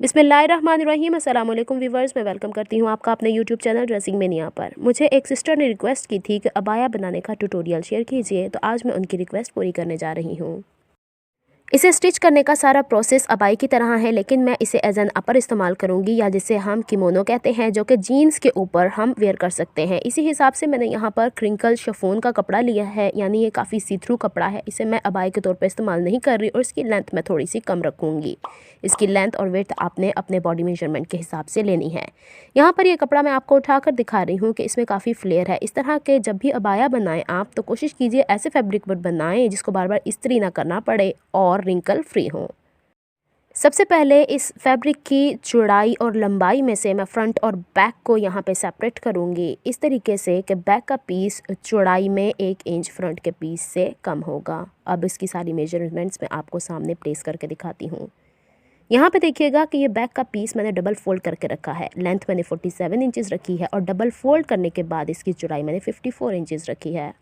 बिस्मिल्लाहिर्रहमानिर्रहीम। अस्सलाम वालेकुम व्यूवर्स, मैं वेलकम करती हूँ आपका अपने यूट्यूब चैनल ड्रेसिंग मेनिया पर। मुझे एक सिस्टर ने रिक्वेस्ट की थी कि अबाया बनाने का ट्यूटोरियल शेयर कीजिए, तो आज मैं उनकी रिक्वेस्ट पूरी करने जा रही हूँ। इसे स्टिच करने का सारा प्रोसेस अबाई की तरह है, लेकिन मैं इसे एज एन अपर इस्तेमाल करूँगी, या जिसे हम किमोनो कहते हैं, जो कि जीन्स के ऊपर हम वेयर कर सकते हैं। इसी हिसाब से मैंने यहाँ पर क्रिंकल शिफॉन का कपड़ा लिया है, यानी ये काफ़ी सी थ्रू कपड़ा है। इसे मैं अबाई के तौर पर इस्तेमाल नहीं कर रही और इसकी लेंथ मैं थोड़ी सी कम रखूँगी। इसकी लेंथ और वेथ आपने अपने बॉडी मेजरमेंट के हिसाब से लेनी है। यहाँ पर ये कपड़ा मैं आपको उठाकर दिखा रही हूँ कि इसमें काफ़ी फ्लेयर है। इस तरह के जब भी अबाया बनाएं आप, तो कोशिश कीजिए ऐसे फैब्रिक पर बनाएं जिसको बार बार इस्त्री ना करना पड़े और रिंकल फ्री हो। सबसे पहले इस फैब्रिक की चौड़ाई और लंबाई में से मैं फ्रंट और बैक को यहाँ पे सेपरेट करूँगी, इस तरीके से कि बैक का पीस चौड़ाई में 1 इंच फ्रंट के पीस से कम होगा। अब इसकी सारी मेजरमेंट्स मैं आपको सामने प्लेस करके दिखाती हूँ। यहाँ पे देखिएगा कि ये बैक का पीस मैंने डबल फोल्ड करके रखा है। लेंथ मैंने 47 इंचज़ रखी है और डबल फोल्ड करने के बाद इसकी चौड़ाई मैंने 54 इंचज़ रखी है।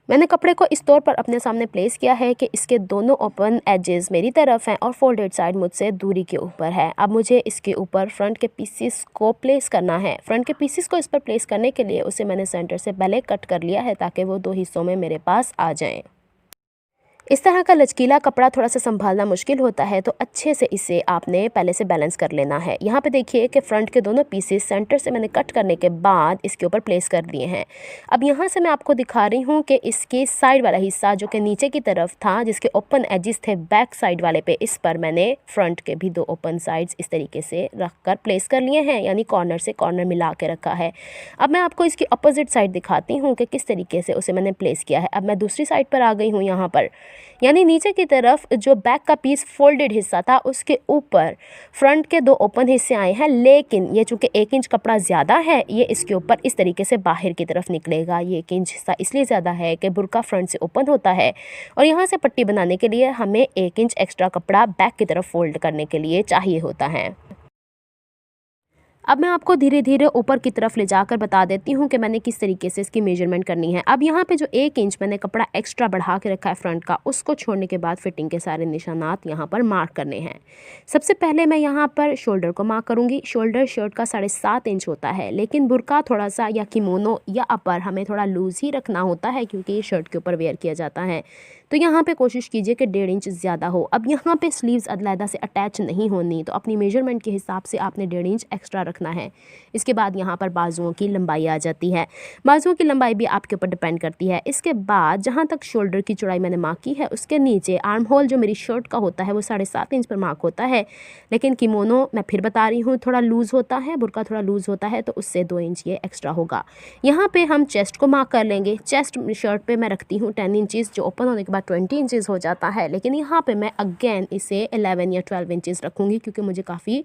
मैंने कपड़े को इस तौर पर अपने सामने प्लेस किया है कि इसके दोनों ओपन एजेस मेरी तरफ हैं और फोल्डेड साइड मुझसे दूरी के ऊपर है। अब मुझे इसके ऊपर फ्रंट के पीसेस को प्लेस करना है। फ्रंट के पीसेस को इस पर प्लेस करने के लिए उसे मैंने सेंटर से पहले कट कर लिया है, ताकि वो 2 हिस्सों में मेरे पास आ जाएँ। इस तरह का लचकीला कपड़ा थोड़ा सा संभालना मुश्किल होता है, तो अच्छे से इसे आपने पहले से बैलेंस कर लेना है। यहाँ पे देखिए कि फ्रंट के दोनों पीसेस सेंटर से मैंने कट करने के बाद इसके ऊपर प्लेस कर दिए हैं। अब यहाँ से मैं आपको दिखा रही हूँ कि इसके साइड वाला हिस्सा जो कि नीचे की तरफ था, जिसके ओपन एजेस थे बैक साइड वाले पे, इस पर मैंने फ्रंट के भी 2 ओपन साइड्स इस तरीके से रख कर प्लेस कर लिए हैं, यानी कॉर्नर से कॉर्नर मिला के रखा है। अब मैं आपको इसकी अपोजिट साइड दिखाती हूँ कि किस तरीके से उसे मैंने प्लेस किया है। अब मैं दूसरी साइड पर आ गई हूँ। यहाँ पर यानी नीचे की तरफ जो बैक का पीस फोल्डेड हिस्सा था, उसके ऊपर फ्रंट के 2 ओपन हिस्से आए हैं, लेकिन ये चूँकि 1 इंच कपड़ा ज़्यादा है, ये इसके ऊपर इस तरीके से बाहर की तरफ निकलेगा। ये 1 इंच हिस्सा इसलिए ज़्यादा है कि बुर्का फ्रंट से ओपन होता है और यहाँ से पट्टी बनाने के लिए हमें 1 इंच एक्स्ट्रा कपड़ा बैक की तरफ फोल्ड करने के लिए चाहिए होता है। अब मैं आपको धीरे धीरे ऊपर की तरफ ले जाकर बता देती हूँ कि मैंने किस तरीके से इसकी मेजरमेंट करनी है। अब यहाँ पे जो 1 इंच मैंने कपड़ा एक्स्ट्रा बढ़ा के रखा है फ्रंट का, उसको छोड़ने के बाद फिटिंग के सारे निशानात यहाँ पर मार्क करने हैं। सबसे पहले मैं यहाँ पर शोल्डर को मार्क करूँगी। शोल्डर शर्ट का 7.5 इंच होता है, लेकिन बुर्का थोड़ा सा या किमोनो या अपर हमें थोड़ा लूज़ ही रखना होता है, क्योंकि ये शर्ट के ऊपर वेयर किया जाता है। तो यहाँ पे कोशिश कीजिए कि 1.5 इंच ज़्यादा हो। अब यहाँ पे स्लीव्स अलग से अटैच नहीं होनी, तो अपनी मेजरमेंट के हिसाब से आपने 1.5 इंच एक्स्ट्रा रखना है। इसके बाद यहाँ पर बाजुओं की लंबाई आ जाती है। बाजुओं की लंबाई भी आपके ऊपर डिपेंड करती है। इसके बाद जहाँ तक शोल्डर की चौड़ाई मैंने मार्क की है, उसके नीचे आर्म होल जो मेरी शर्ट का होता है वो 7.5 इंच पर मार्क होता है, लेकिन किमोनो मैं फिर बता रही हूँ थोड़ा लूज़ होता है, बुर्का थोड़ा लूज़ होता है, तो उससे 2 इंच ये एक्स्ट्रा होगा। यहाँ पे हम चेस्ट को मार्क कर लेंगे। चेस्ट शर्ट पे मैं रखती हूँ 10 इंचज़, जो ओपन होने के बाद 20 इंचज़ हो जाता है, लेकिन यहाँ पे मैं अगेन इसे 11 या 12 इंचज़ रखूँगी, क्योंकि मुझे काफ़ी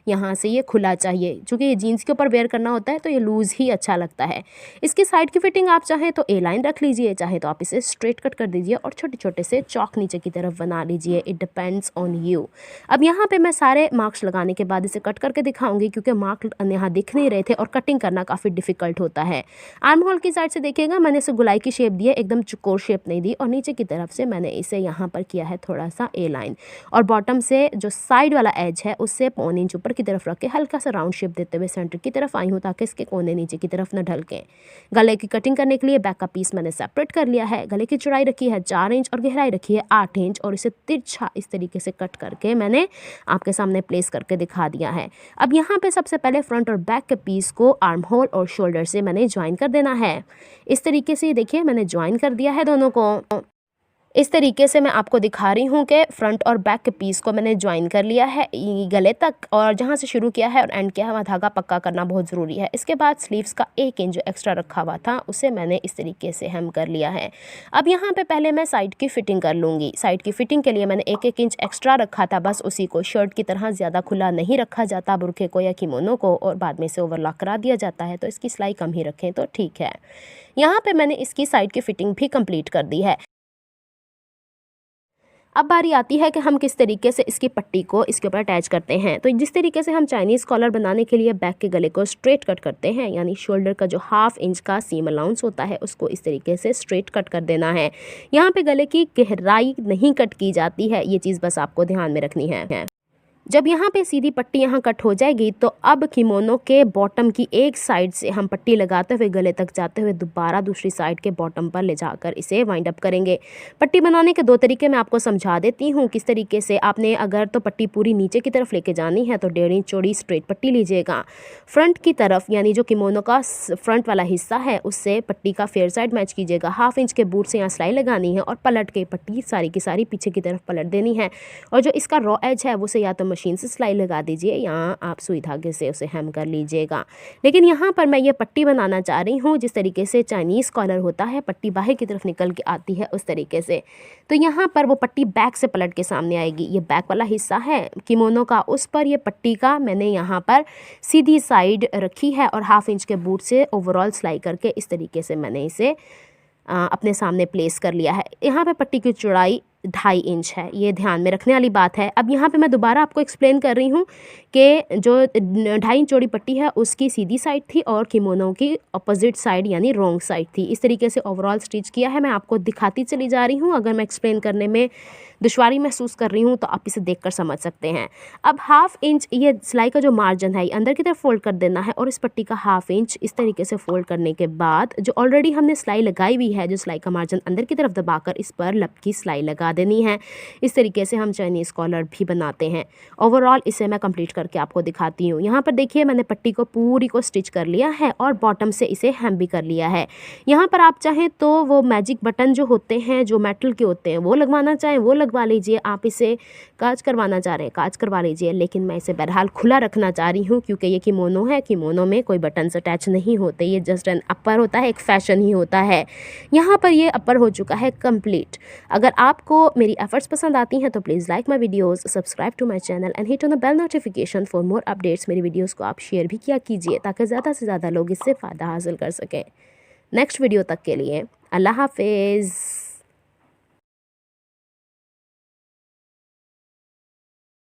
यहाँ से ये खुला चाहिए। चूँकि ये जीन्स के ऊपर वेयर करना होता है, तो ये लूज़ ही अच्छा लगता है। इसकी साइड की फिटिंग आप चाहें तो ए लाइन रख लीजिए, चाहे तो आप इसे स्ट्रेट कट कर दीजिए और छोटे छोटे से चौक नीचे की तरफ बना लीजिए। It depends on you. अब यहाँ पे मैं सारे मार्क्स लगाने के बाद इसे कट करके दिखाऊंगी, क्योंकि मार्क यहाँ दिख नहीं रहे थे और कटिंग करना काफ़ी डिफिकल्ट होता है। आर्म होल की साइड से देखिएगा, मैंने इसे गुलाई की शेप दी है, एकदम चुकोर शेप नहीं दी, और नीचे की तरफ से मैंने इसे यहाँ पर किया है थोड़ा सा ए लाइन, और बॉटम से जो साइड वाला एज है उससे 1.25 इंच ऊपर की तरफ रख के हल्का सा राउंड शेप देते हुए सेंटर की तरफ आई हूँ, ताकि इसके कोने नीचे की तरफ न ढलके। गले की कटिंग करने के लिए बैक का पीस मैंने सेपरेट कर लिया है। गले की चौड़ाई रखी है 4 इंच और गहराई रखी है 8 इंच, और इसे तिरछा इस तरीके से कट करके मैंने आपके सामने प्लेस करके दिखा दिया है। अब यहाँ पे सबसे पहले फ्रंट और बैक के पीस को आर्म होल और शोल्डर से मैंने ज्वाइन कर देना है। इस तरीके से देखिए मैंने ज्वाइन कर दिया है दोनों को। इस तरीके से मैं आपको दिखा रही हूँ कि फ्रंट और बैक के पीस को मैंने ज्वाइन कर लिया है गले तक, और जहाँ से शुरू किया है और एंड किया है वहाँ धागा पक्का करना बहुत ज़रूरी है। इसके बाद स्लीव्स का 1 इंच जो एक्स्ट्रा रखा हुआ था उसे मैंने इस तरीके से हेम कर लिया है। अब यहाँ पे पहले मैं साइड की फ़िटिंग कर लूँगी। साइड की फ़िटिंग के लिए मैंने 1-1 इंच एक्स्ट्रा रखा था, बस उसी को। शर्ट की तरह ज़्यादा खुला नहीं रखा जाता बुरखे को या किमोनो को, और बाद में से ओवरलॉक करा दिया जाता है, तो इसकी सिलाई कम ही रखें तो ठीक है। यहाँ पर मैंने इसकी साइड की फ़िटिंग भी कम्प्लीट कर दी है। अब बारी आती है कि हम किस तरीके से इसकी पट्टी को इसके ऊपर अटैच करते हैं। तो जिस तरीके से हम चाइनीज़ कॉलर बनाने के लिए बैक के गले को स्ट्रेट कट करते हैं, यानी शोल्डर का जो 1/2 इंच का सीम अलाउंस होता है उसको इस तरीके से स्ट्रेट कट कर देना है। यहाँ पे गले की गहराई नहीं कट की जाती है, ये चीज़ बस आपको ध्यान में रखनी है। जब यहाँ पे सीधी पट्टी यहाँ कट हो जाएगी तो अब किमोनो के बॉटम की एक साइड से हम पट्टी लगाते हुए गले तक जाते हुए दोबारा दूसरी साइड के बॉटम पर ले जाकर इसे वाइंड अप करेंगे। पट्टी बनाने के 2 तरीके मैं आपको समझा देती हूँ किस तरीके से। आपने अगर तो पट्टी पूरी नीचे की तरफ लेके जानी है तो 1.5 इंच चौड़ी स्ट्रेट पट्टी लीजिएगा। फ्रंट की तरफ यानी जो किमोनो का फ्रंट वाला हिस्सा है उससे पट्टी का फेयर साइड मैच कीजिएगा। 1/2 इंच के बूट से यहाँ सिलाई लगानी है और पलट के पट्टी सारी की सारी पीछे की तरफ पलट देनी है। और जो इसका रॉ एज है उसे या तो मशीन से सिलाई लगा दीजिए या आप सुई धागे से उसे हेम कर लीजिएगा। लेकिन यहाँ पर मैं ये पट्टी बनाना चाह रही हूँ जिस तरीके से चाइनीज़ कॉलर होता है, पट्टी बाहर की तरफ निकल के आती है उस तरीके से। तो यहाँ पर वो पट्टी बैक से पलट के सामने आएगी। ये बैक वाला हिस्सा है किमोनो का, उस पर ये पट्टी का मैंने यहाँ पर सीधी साइड रखी है और 1/2 इंच के बूट से ओवरऑल सिलाई करके इस तरीके से मैंने इसे अपने सामने प्लेस कर लिया है। यहाँ पे पट्टी की चौड़ाई 2.5 इंच है, ये ध्यान में रखने वाली बात है। अब यहाँ पे मैं दोबारा आपको एक्सप्लेन कर रही हूँ कि जो 2.5 इंच चौड़ी पट्टी है उसकी सीधी साइड थी और किमोनो की अपोजिट साइड यानी रॉन्ग साइड थी। इस तरीके से ओवरऑल स्टिच किया है। मैं आपको दिखाती चली जा रही हूँ, अगर मैं एक्सप्लेन करने में दुश्वारी महसूस कर रही हूँ तो आप इसे देखकर समझ सकते हैं। अब 1/2 इंच ये सिलाई का जो मार्जिन है अंदर की तरफ फोल्ड कर देना है और इस पट्टी का 1/2 इंच इस तरीके से फोल्ड करने के बाद जो ऑलरेडी हमने सिलाई लगाई हुई है, जो सिलाई का मार्जिन अंदर की तरफ दबाकर इस पर लब की सिलाई लगा देनी है। इस तरीके से हम चाइनीज़ कॉलर भी बनाते हैं। ओवरऑल इसे मैं कंप्लीट करके आपको दिखाती हूँ। यहाँ पर देखिए मैंने पट्टी को पूरी को स्टिच कर लिया है और बॉटम से इसे हेम भी कर लिया है। यहाँ पर आप चाहें तो वो मैजिक बटन जो होते हैं, जो मेटल के होते हैं, वो लगवाना चाहें वो लगवा लीजिए। आप इसे काज करवाना चाह रहे हैं काज करवा लीजिए, लेकिन मैं इसे बहरहाल खुला रखना चाह रही हूँ क्योंकि ये किमोनो है। किमोनो में कोई बटन्स अटैच नहीं होते, ये जस्ट एन अपर होता है, एक फैशन ही होता है। यहाँ पर ये अपर हो चुका है कंप्लीट। अगर आपको मेरी एफर्ट्स पसंद आती हैं तो please like my videos, subscribe to my channel and hit on the bell notification for more updates. मेरी वीडियोज़ को आप शेयर भी किया कीजिए ताकि ज़्यादा से ज़्यादा लोग इससे फ़ायदा हासिल कर सकें। नेक्स्ट वीडियो तक के लिए अल्लाह हाफिज़।